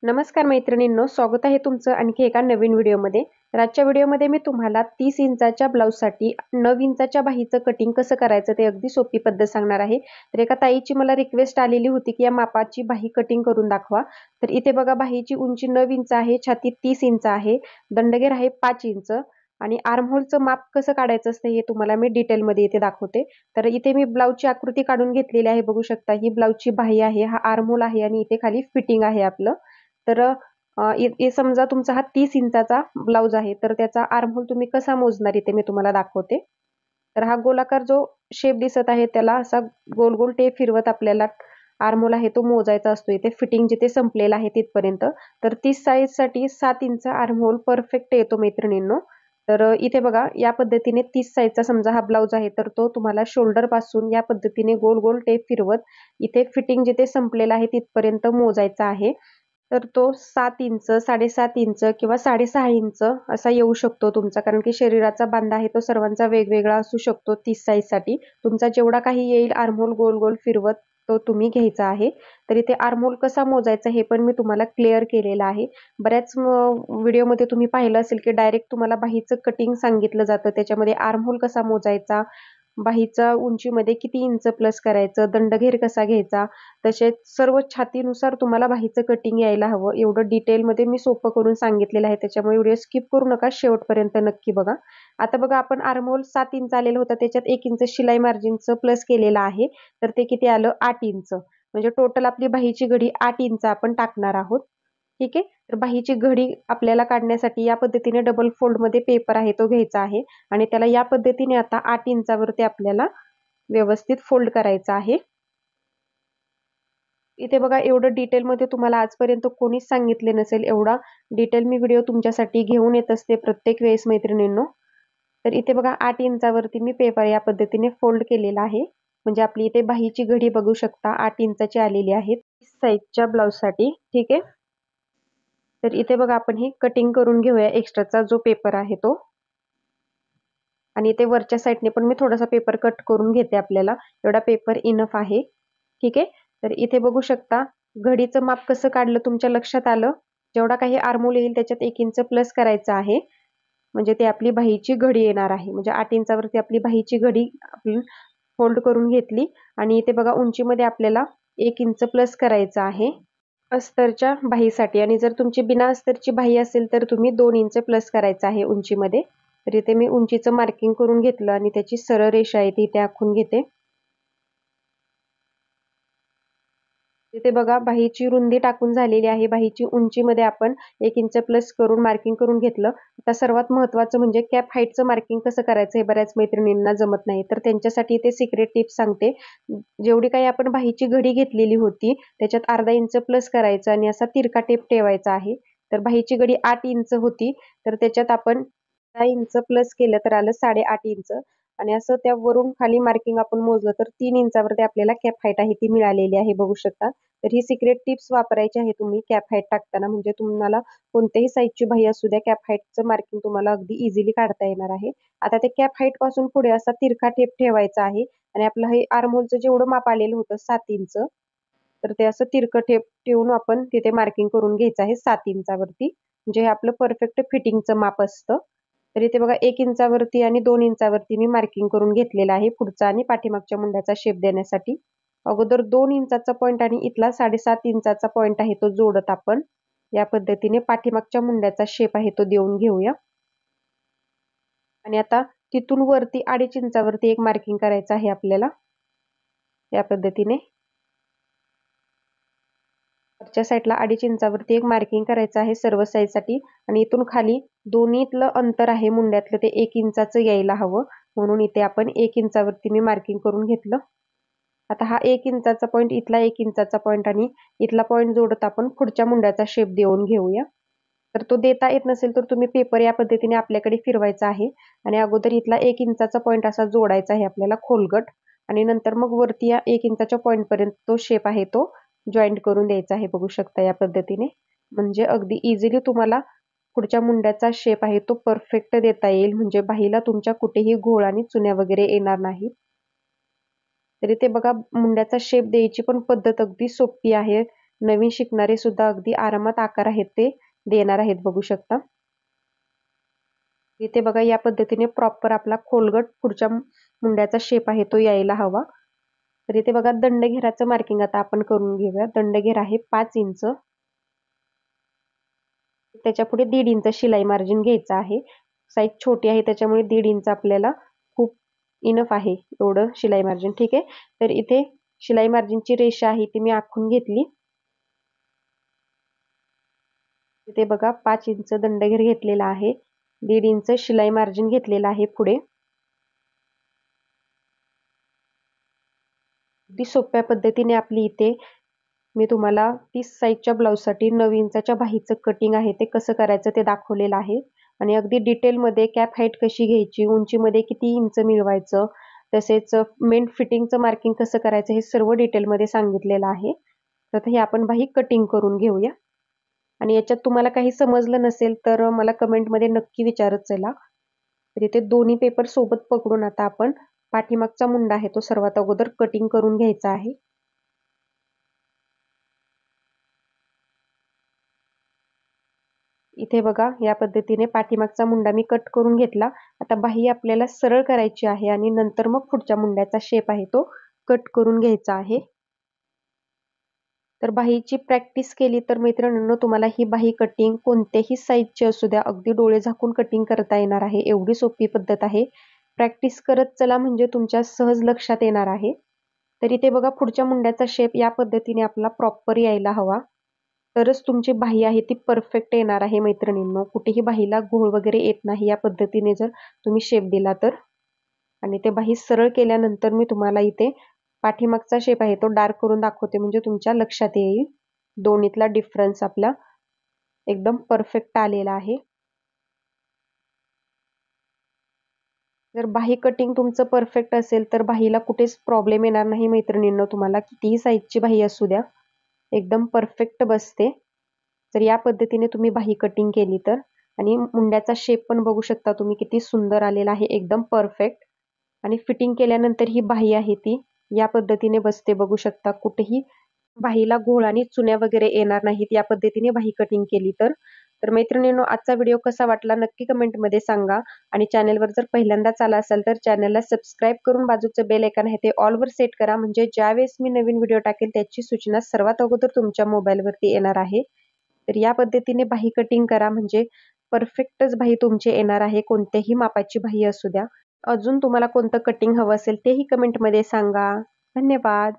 नमस्कार मैत्रिणींनो, स्वागत आहे तुमचं आणखी एका नवीन व्हिडिओमध्ये. तर आजच्या व्हिडिओमध्ये मी तुम्हाला 30 इंचाच्या ब्लाऊजसाठी 9 इंचाच्या बाहीचं कटिंग कसं करायचं ते अगदी सोपी पद्धत सांगणार आहे. तर एका ताईची मला रिक्वेस्ट आलेली होती की या मापाची बाही कटिंग करून दाखवा. तर इथे बघा बाहीची उंची 9 इंच आहे, छाती 30 इंच आहे, दंडघेर आहे 5 इंच आणि आर्महोलचं माप कसं काढायचं असतं हे तुम्हाला मी डिटेलमध्ये इथे दाखवते. तर इथे मी ब्लाऊजची आकृती काढून घेतलेली आहे, बघू शकता. ही ब्लाऊजची बाही आहे, हा आर्महोल आहे आणि इथे खाली फिटिंग आहे आपलं. तर समजा तुमचा हा 30 इंचाचा ब्लाऊज आहे, तर त्याचा आर्महोल तुम्ही कसा मोजणार इथे मी तुम्हाला दाखवते. तर हा गोलाकार जो शेप दिसत आहे त्याला असा गोल गोल टेप फिरवत आपल्याला आर्महोल आहे तो मोजायचा असतो. इथे फिटिंग जिथे संपलेला आहे तिथपर्यंत. तर 30 साईजसाठी 7 इंच आर्महोल परफेक्ट येतो मैत्रिणींनो. तर इथे बघा या पद्धतीने 30 साईजचा समजा हा ब्लाऊज आहे, तर तो तुम्हाला शोल्डर पासून या पद्धतीने गोल गोल टेप फिरवत इथे फिटिंग जिथे संपलेला आहे तिथपर्यंत मोजायचा आहे. तर तो 7 इंच, 7.5 इंच किंवा 6.5 इंच असा येऊ शकतो तुमचा, कारण की शरीराचा बांधा आहे तो सर्वांचा वेगवेगळा असू शकतो 30 साईजसाठी. तुमचा जेवढा काही येईल आर्महोल गोल गोल फिरवत तो तुम्ही घ्यायचा आहे. तर इथे आर्महोल कसा मोजायचा हे पण मी तुम्हाला क्लिअर केलेलं आहे. बऱ्याच व्हिडिओमध्ये तुम्ही पाहिलं असेल की डायरेक्ट तुम्हाला बाहीचं कटिंग सांगितलं जातं. त्याच्यामध्ये आर्महोल कसा मोजायचा, बाहीचा उंचीमध्ये किती इंच प्लस करायचं, दंडघेर कसा घ्यायचा, तसेच सर्व छातीनुसार तुम्हाला बाहीचं कटिंग यायला हवं. एवढं डिटेलमध्ये मी सोपं करून सांगितलेलं आहे. त्याच्यामुळे व्हिडिओ स्किप करू नका, शेवटपर्यंत नक्की बघा. आता बघा आपण आर्महोल 7 इंच आलेलं होतं, त्याच्यात 1 इंच शिलाई मार्जिनचं प्लस केलेलं आहे. तर ते किती आलं 8 इंच. म्हणजे टोटल आपली बाहीची घडी 8 इंच आपण टाकणार आहोत. ठीक आहे. तर बाहीची घडी आपल्याला काढण्यासाठी या पद्धतीने डबल फोल्डमध्ये पेपर आहे तो घ्यायचा आहे आणि त्याला या पद्धतीने आता 8 इंचावरती आपल्याला व्यवस्थित फोल्ड करायचा आहे. इथे बघा एवढं डिटेलमध्ये तुम्हाला आजपर्यंत कोणीच सांगितले नसेल, एवढा डिटेल मी व्हिडिओ तुमच्यासाठी घेऊन येत असते प्रत्येक वेळेस मैत्रिणींनो. तर इथे बघा 8 इंचावरती मी पेपर या पद्धतीने फोल्ड केलेला आहे. म्हणजे आपली इथे बाहीची घडी बघू शकता 8 इंचाची आलेली आहे 30 साईजच्या ब्लाऊजसाठी. ठीक आहे. तर इथे बघा आपण ही कटिंग करून घेऊया एक्स्ट्राचा जो पेपर आहे तो. आणि इथे वरच्या साईडने पण मी थोडासा पेपर कट करून घेते, आपल्याला एवढा पेपर इनफ आहे. ठीक आहे. तर इथे बघू शकता घडीचं माप कसं काढलं तुमच्या लक्षात आलं. जेवढा काही आर्महोल येईल त्याच्यात 1 इंच प्लस करायचं आहे. म्हणजे ते आपली बाहीची घडी येणार आहे. म्हणजे 8 इंचावरती आपली बाहीची घडी आपण फोल्ड करून घेतली आणि इथे बघा उंचीमध्ये आपल्याला 1 इंच प्लस करायचं आहे अस्तरच्या बाहीसाठी. आणि जर तुमची बिना अस्तरची बाही असेल तर तुम्ही 2 इंच प्लस करायचं आहे उंचीमध्ये. तर इथे मी उंचीचं मार्किंग करून घेतलं आणि त्याची सरळ रेषा आहे ती इथे आखून घेते. इथे बघा बाहीची रुंदी टाकून झालेली आहे. बाहीची उंचीमध्ये आपण 1 इंच प्लस करून मार्किंग करून घेतलं. आता सर्वात महत्त्वाचं म्हणजे कॅप हाईटचं मार्किंग कसं करायचं हे बऱ्याच मैत्रिणींना जमत नाही. तर त्यांच्यासाठी ते सिक्रेट टिप्स सांगते. जेवढी काही आपण बाहीची घडी घेतलेली होती त्याच्यात अर्धा इंच प्लस करायचं आणि असा तिरका टेप ठेवायचा आहे. तर बाहीची घडी 8 इंच होती, तर त्याच्यात आपण 10 इंच प्लस केलं तर आलं 8.5 इंच. आणि असं त्या वरून खाली मार्किंग आपण मोजलं तर 3 इंचावरती आपल्याला कॅप हाईट आहे ती मिळालेली आहे, बघू शकता. तर ही सिक्रेट टिप्स वापरायची आहे तुम्ही कॅप हाईट टाकताना. म्हणजे तुम्हाला कोणत्याही साईजची बाही असू द्या, कॅप हाईटचं मार्किंग तुम्हाला अगदी इझिली काढता येणार आहे. आता ते कॅप हाईट पासून पुढे असा तिरका टेप ठेवायचा आहे आणि आपलं हे आर्महोलचं जेवढं माप आलेलं होतं 7 इंच, तर ते असं तिरकं टेप ठेवून आपण तिथे मार्किंग करून घ्यायचं आहे 7 इंचावरती. म्हणजे हे आपलं परफेक्ट फिटिंगचं माप असतं. तर इथे बघा 1 इंचावरती आणि 2 इंचावरती मी मार्किंग करून घेतलेलं आहे पुढचा आणि पाठीमागच्या मुंड्याचा शेप देण्यासाठी. अगोदर 2 इंचाचा पॉईंट आणि इथला 7.5 इंचाचा पॉईंट आहे तो जोडत आपण या पद्धतीने पाठीमागच्या मुंड्याचा शेप आहे तो देऊन घेऊया. आणि आता तिथून वरती 2.5 इंचावरती एक मार्किंग करायचं आहे आपल्याला या पद्धतीने. वरच्या साईडला 2.5 इंचावरती एक मार्किंग करायचं आहे सर्व साईजसाठी. आणि इथून खाली दोन्हीतलं अंतर आहे मुंड्यातलं ते 1 इंचाचं यायला हवं, म्हणून इथे आपण 1 इंचावरती मी मार्किंग करून घेतलं. आता हा 1 इंचाचा पॉईंट, इथला 1 इंचाचा पॉईंट आणि इथला पॉईंट जोडत आपण पुढच्या मुंड्याचा शेप देऊन घेऊया. तर तो देता येत नसेल तर तुम्ही पेपर या पद्धतीने आपल्याकडे फिरवायचा आहे आणि अगोदर इथला 1 इंचाचा पॉईंट असा जोडायचा आहे आपल्याला खोलगट. आणि नंतर मग वरती या 1 इंचाच्या पॉईंटपर्यंत तो शेप आहे तो जॉईंट करून द्यायचा आहे, बघू शकता या पद्धतीने. म्हणजे अगदी इझिली तुम्हाला पुढच्या मुंड्याचा शेप आहे तो परफेक्ट देता येईल. म्हणजे बाहीला तुमच्या कुठेही घोळ आणि चुन्या वगैरे येणार नाही. तर इथे बघा मुंड्याचा शेप द्यायची पण पद्धत अगदी सोपी आहे. नवीन शिकणारे सुद्धा अगदी आरामात आकार आहेत ते देणार आहेत, बघू शकता. इथे बघा या पद्धतीने प्रॉपर आपला खोलगट पुढच्या मुंड्याचा शेप आहे तो यायला हवा. तर इथे बघा दंडघेराचं मार्किंग आता आपण करून घेऊया. दंडघेर आहे 5 इंच. त्याच्या पुढे 1.5 इंच शिलाई मार्जिन घ्यायचं आहे. साईज छोटी आहे त्याच्यामुळे 1.5 इंच आपल्याला खूप इनफ आहे, एवढं शिलाई मार्जिन. ठीक आहे. तर इथे शिलाई मार्जिनची रेषा आहे ती मी आखून घेतली. इथे बघा 5 इंच दंडघेर घेतलेला आहे. 1.5 इंच शिलाई मार्जिन घेतलेला आहे पुढे. अगदी सोप्या पद्धतीने आपली इथे मी तुम्हाला 30 साईजच्या ब्लाऊजसाठी 9 इंचाच्या बाहीचं कटिंग आहे ते कसं करायचं ते दाखवलेलं आहे. आणि अगदी डिटेलमध्ये कॅप हाईट कशी घ्यायची, उंचीमध्ये किती इंच मिळवायचं, तसेच मेन फिटिंगचं मार्किंग कसं करायचं हे सर्व डिटेलमध्ये सांगितलेलं आहे. तर हे आपण बाही कटिंग करून घेऊया. आणि याच्यात तुम्हाला काही समजलं नसेल तर मला कमेंटमध्ये नक्की विचारत चला. तर इथे दोन्ही पेपर सोबत पकडून आता आपण पाठीमागचा मुंडा आहे तो सर्वात अगोदर कटिंग करून घ्यायचा आहे. इथे बघा या पद्धतीने पाठीमागचा मुंडा मी कट करून घेतला. आता बाही आपल्याला सरळ करायची आहे आणि नंतर मग पुढच्या मुंड्याचा शेप आहे तो कट करून घ्यायचा आहे. तर बाहीची प्रॅक्टिस केली तर मैत्रिणींनो तुम्हाला ही बाही कटिंग कोणत्याही साईजची असू द्या अगदी डोळे झाकून कटिंग करता येणार आहे. एवढी सोपी पद्धत आहे. प्रॅक्टिस करत चला म्हणजे तुमच्या सहज लक्षात येणार आहे. तर इथे बघा पुढच्या मुंड्याचा शेप या पद्धतीने आपला प्रॉपर यायला हवा. तरच तुमची बाही आहे ती परफेक्ट येणार आहे मैत्रिणींनो. कुठेही बाहीला घोळ वगैरे येत नाही या पद्धतीने जर तुम्ही शेप दिला तर. आणि ते बाही सरळ केल्यानंतर मी तुम्हाला इथे पाठीमागचा शेप आहे तो डार्क करून दाखवते म्हणजे तुमच्या लक्षात येईल. दोन्हीतला डिफरन्स आपला एकदम परफेक्ट आलेला आहे. जर बाही कटिंग तुमचं परफेक्ट असेल तर बाहीला कुठेच प्रॉब्लेम येणार नाही मैत्रिणींनो. तुम्हाला कितीही साईजची बाही असू द्या एकदम परफेक्ट बसते. तर या पद्धतीने तुम्ही बाही कटिंग केली तर. आणि मुंड्याचा शेप पण बघू शकता तुम्ही किती सुंदर आलेला आहे, एकदम परफेक्ट. आणि फिटिंग केल्यानंतर ही बाही आहे ती या पद्धतीने बसते, बघू शकता. कुठेही बाहीला घोळ आणि चुन्या वगैरे येणार नाहीत या पद्धतीने बाही कटिंग केली तर. तर मैत्रिणींनो आजचा व्हिडिओ कसा वाटला नक्की कमेंटमध्ये सांगा. आणि चॅनलवर जर पहिल्यांदाच आला असाल तर चॅनलला सबस्क्राईब करून बाजूचं बेल आयकॉन आहे ते ऑलवर सेट करा म्हणजे ज्यावेळेस मी नवीन व्हिडिओ टाकेल त्याची सूचना सर्वात अगोदर तुमच्या मोबाईलवरती येणार आहे. तर या पद्धतीने बाही कटिंग करा म्हणजे परफेक्टच बाही तुमची येणार आहे, कोणत्याही मापाची बाही असू द्या. अजून तुम्हाला कोणतं कटिंग हवं असेल तेही कमेंटमध्ये सांगा. धन्यवाद.